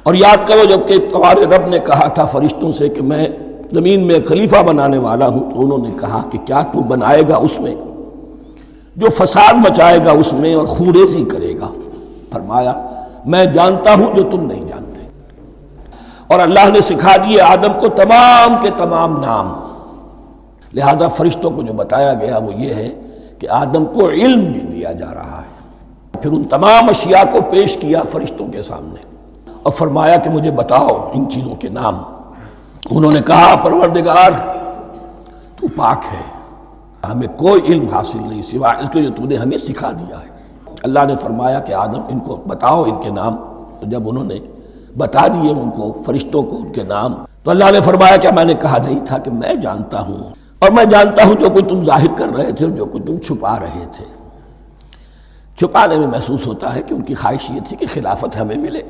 اور یاد کرو جب کہ تمہارے رب نے کہا تھا فرشتوں سے کہ میں زمین میں خلیفہ بنانے والا ہوں، تو انہوں نے کہا کہ کیا تو بنائے گا اس میں جو فساد مچائے گا اس میں اور خوریزی کرے گا؟ فرمایا میں جانتا ہوں جو تم نہیں جانتے۔ اور اللہ نے سکھا دیے آدم کو تمام کے تمام نام، لہذا فرشتوں کو جو بتایا گیا وہ یہ ہے کہ آدم کو علم بھی دیا جا رہا ہے۔ پھر ان تمام اشیاء کو پیش کیا فرشتوں کے سامنے اور فرمایا کہ مجھے بتاؤ ان چیزوں کے نام۔ انہوں نے کہا پروردگار تو پاک ہے، ہمیں کوئی علم حاصل نہیں سوائے اس کے جو تو نے ہمیں سکھا دیا ہے۔ اللہ نے فرمایا کہ آدم ان کو بتاؤ ان کے نام۔ تو جب انہوں نے بتا دیے ان کو فرشتوں کو ان کے نام، تو اللہ نے فرمایا کہ میں نے کہا نہیں تھا کہ میں جانتا ہوں، اور میں جانتا ہوں جو کچھ تم ظاہر کر رہے تھے اور جو کچھ تم چھپا رہے تھے۔ چھپانے میں محسوس ہوتا ہے کہ ان کی خواہش یہ تھی کہ خلافت ہمیں ملے،